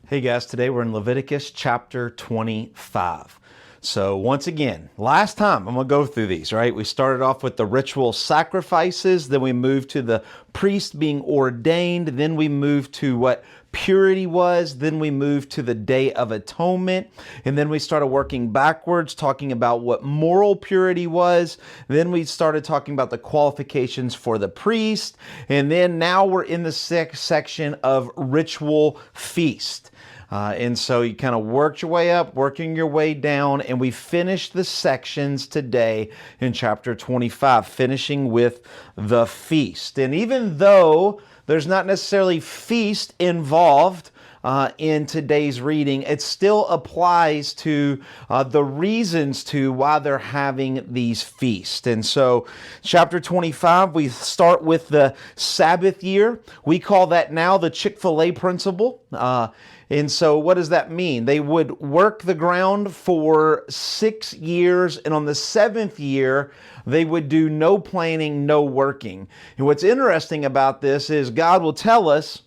Hey guys, today we're in Leviticus chapter 25. So once again, last time I'm going to go through these, right? We started off with the ritual sacrifices, then we moved to the priest being ordained, then we moved to what purity was, then we moved to the Day of Atonement, and then we started working backwards, talking about what moral purity was, then we started talking about the qualifications for the priest, and then now we're in the section of ritual feast. And so you kind of worked your way up, working your way down, and we finished the sections today in chapter 25, finishing with the feast. And even though there's not necessarily feast involved in today's reading, it still applies to the reasons to why they're having these feasts. And so chapter 25, we start with the Sabbath year. We call that now the Chick-fil-A principle. And so what does that mean? They would work the ground for 6 years, and on the 7th year, they would do no planting, no working. And what's interesting about this is God will tell us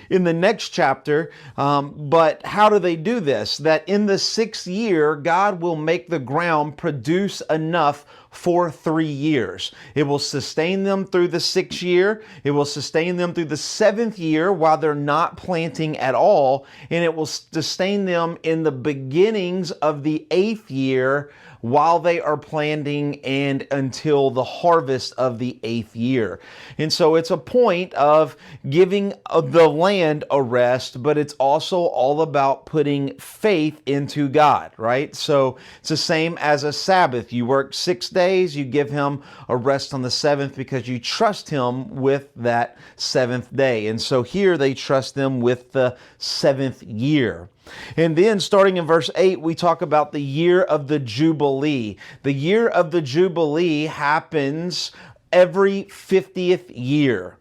in the next chapter, but how do they do this? That in the 6th year, God will make the ground produce enough for 3 years. It will sustain them through the 6th year. It will sustain them through the 7th year while they're not planting at all. And it will sustain them in the beginnings of the 8th year while they are planting and until the harvest of the 8th year. And so it's a point of giving the land a rest, but it's also all about putting faith into God, right? So it's the same as a Sabbath. You work 6 days, you give him a rest on the 7th because you trust him with that 7th day. And so here they trust them with the 7th year. And then starting in verse 8, we talk about the year of the Jubilee. The year of the Jubilee happens every 50th year.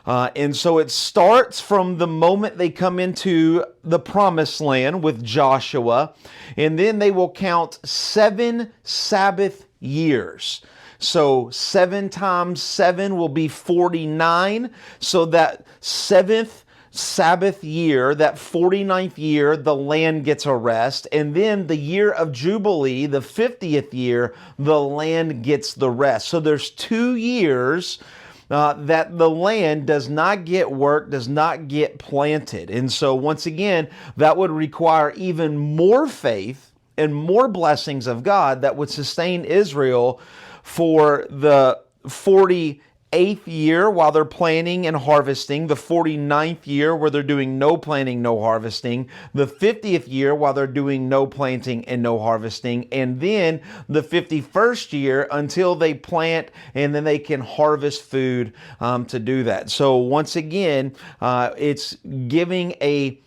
And so it starts from the moment they come into the promised land with Joshua, and then they will count 7 Sabbath years. So 7 times 7 will be 49. So that 7th Sabbath year, that 49th year, the land gets a rest. And then the year of Jubilee, the 50th year, the land gets the rest. So there's 2 years that the land does not get worked, does not get planted. And so once again, that would require even more faith and more blessings of God that would sustain Israel for the 48th year while they're planting and harvesting, the 49th year where they're doing no planting, no harvesting, the 50th year while they're doing no planting and no harvesting, and then the 51st year until they plant and then they can harvest food to do that. So once again, it's giving a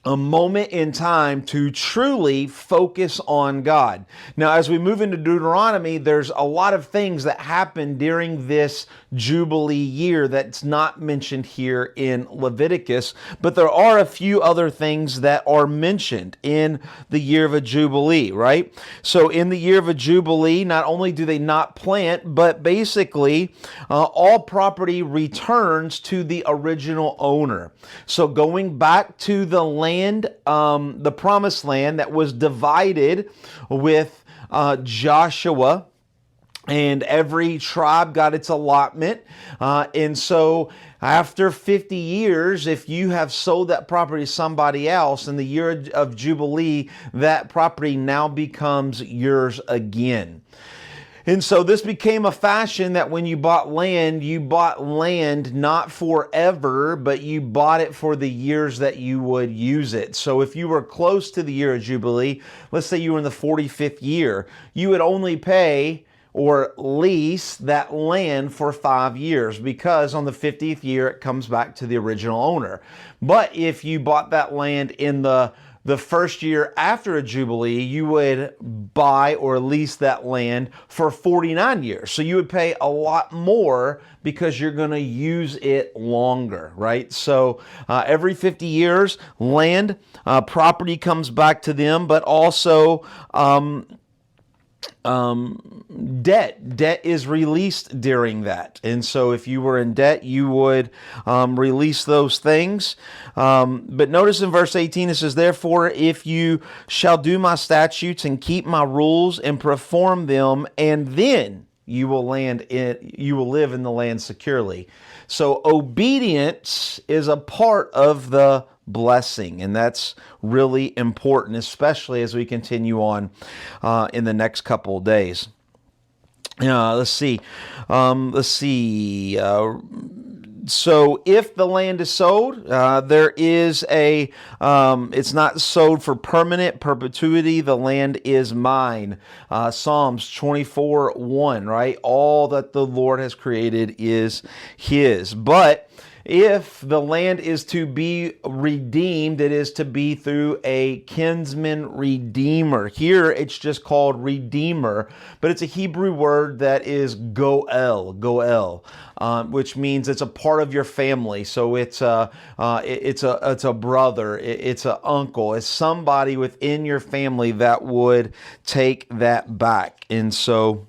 moment in time to truly focus on God. Now, as we move into Deuteronomy, there's a lot of things that happen during this Jubilee year that's not mentioned here in Leviticus, but there are a few other things that are mentioned in the year of a Jubilee, right? So in the year of a Jubilee, not only do they not plant, but basically all property returns to the original owner. So going back to the land, the promised land that was divided with Joshua, and every tribe got its allotment. And so after 50 years, if you have sold that property to somebody else in the year of Jubilee, that property now becomes yours again. And so this became a fashion that when you bought land not forever, but you bought it for the years that you would use it. So if you were close to the year of Jubilee, let's say you were in the 45th year, you would only pay or lease that land for 5 years, because on the 50th year it comes back to the original owner. But if you bought that land in the first year after a Jubilee, you would buy or lease that land for 49 years. So you would pay a lot more because you're going to use it longer, right? So every 50 years, land, property comes back to them, but also Debt is released during that. And so if you were in debt, you would release those things. But notice in verse 18, it says, therefore, if you shall do my statutes and keep my rules and perform them, and then you will live in the land securely. So obedience is a part of the blessing, and that's really important, especially as we continue on in the next couple of days. Let's see. So if the land is sold, there is it's not sold for permanent perpetuity. The land is mine. Psalms 24:1, right? All that the Lord has created is his. But if the land is to be redeemed, it is to be through a kinsman redeemer. Here it's just called redeemer, but it's a Hebrew word that is goel, which means it's a part of your family. So it's a brother, it's an uncle, it's somebody within your family that would take that back. And so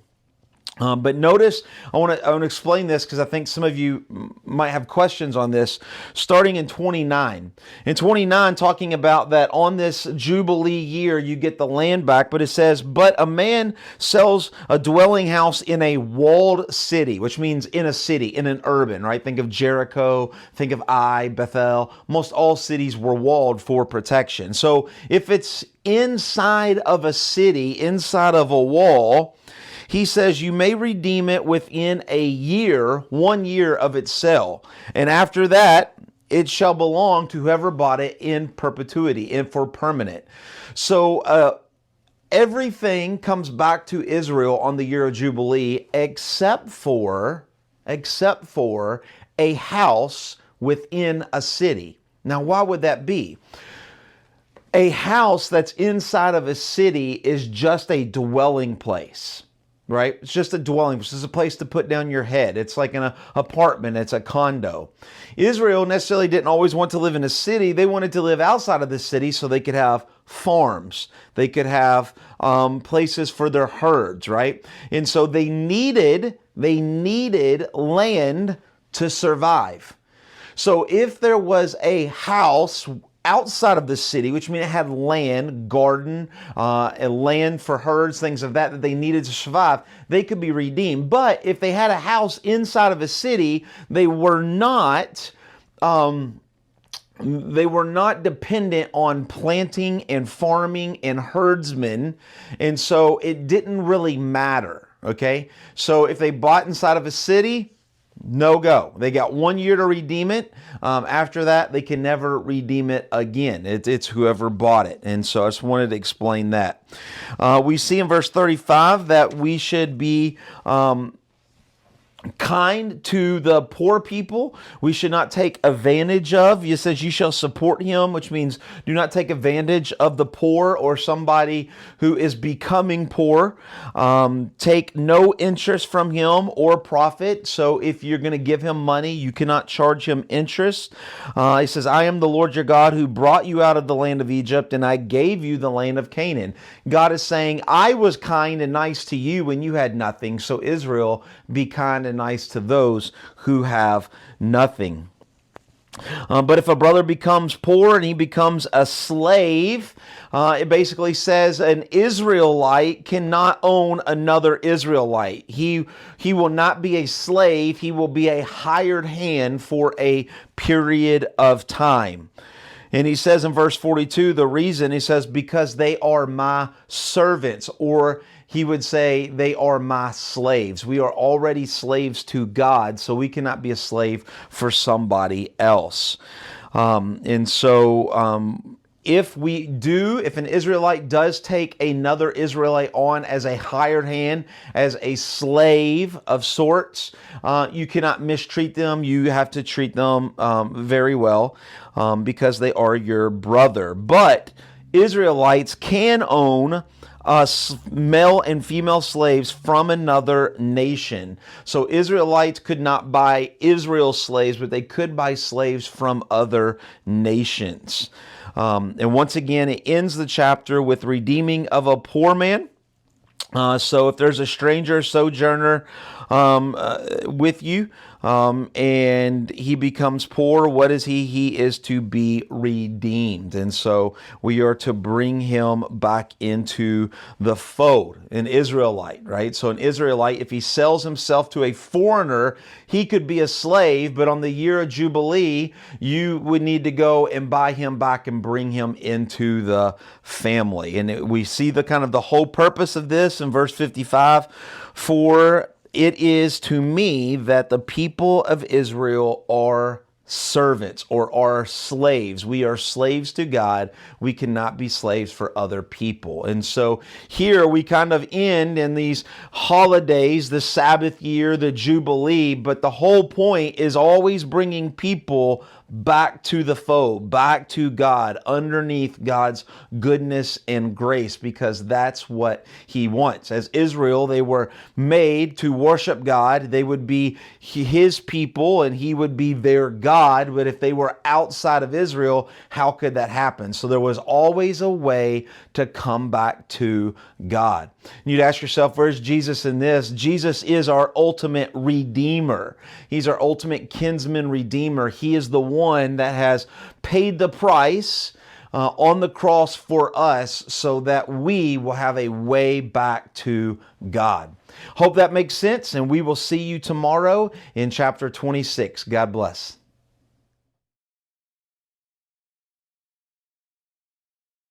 but notice, I want to explain this because I think some of you might have questions on this. Starting in 29. In 29, talking about that on this Jubilee year, you get the land back, but it says, but a man sells a dwelling house in a walled city, which means in a city, in an urban, right? Think of Jericho, think of Ai, Bethel. Most all cities were walled for protection. So if it's inside of a city, inside of a wall, he says you may redeem it within a year, 1 year of its sale. And after that, it shall belong to whoever bought it in perpetuity and for permanent. So everything comes back to Israel on the year of Jubilee except for a house within a city. Now, why would that be? A house that's inside of a city is just a dwelling place. Right? It's just a dwelling. It's just a place to put down your head. It's like an apartment. It's a condo. Israel necessarily didn't always want to live in a city. They wanted to live outside of the city so they could have farms. They could have places for their herds, right? And so they needed land to survive. So if there was a house outside of the city, which means it had land, garden, and land for herds, things of that they needed to survive, they could be redeemed. But if they had a house inside of a city, they were not dependent on planting and farming and herdsmen, and so it didn't really matter. Okay, so if they bought inside of a city, no go. They got 1 year to redeem it. After that, they can never redeem it again. It's whoever bought it. And so I just wanted to explain that. We see in verse 35 that we should be kind to the poor people. We should not take advantage of. It says you shall support him, which means do not take advantage of the poor or somebody who is becoming poor. Take no interest from him or profit. So if you're going to give him money, you cannot charge him interest. He says, I am the Lord your God who brought you out of the land of Egypt, and I gave you the land of Canaan. God is saying, I was kind and nice to you when you had nothing. So Israel, be kind and nice to those who have nothing. But if a brother becomes poor and he becomes a slave, it basically says an Israelite cannot own another Israelite. He will not be a slave. He will be a hired hand for a period of time. And he says in verse 42, the reason, he says, because they are my servants, or he would say, they are my slaves. We are already slaves to God, so we cannot be a slave for somebody else. If an Israelite does take another Israelite on as a hired hand, as a slave of sorts, you cannot mistreat them. You have to treat them very well because they are your brother. But Israelites can own male and female slaves from another nation. So Israelites could not buy Israel's slaves, but they could buy slaves from other nations. And once again, it ends the chapter with redeeming of a poor man. So if there's a stranger, sojourner with you, and he becomes poor, what is he? He is to be redeemed. And so we are to bring him back into the fold, an Israelite, right? So an Israelite, if he sells himself to a foreigner, he could be a slave, but on the year of Jubilee, you would need to go and buy him back and bring him into the family. And we see the kind of the whole purpose of this in verse 55. For it is to me that the people of Israel are servants or are slaves. We are slaves to God. We cannot be slaves for other people. And so here we kind of end in these holidays, the Sabbath year, the Jubilee, but the whole point is always bringing people back to the fold, back to God, underneath God's goodness and grace, because that's what he wants. As Israel, they were made to worship God. They would be his people and he would be their God. But if they were outside of Israel, how could that happen? So there was always a way to come back to God. And you'd ask yourself, where's Jesus in this? Jesus is our ultimate redeemer. He's our ultimate kinsman redeemer. He is the one that has paid the price on the cross for us so that we will have a way back to God. Hope that makes sense, and we will see you tomorrow in chapter 26. God bless.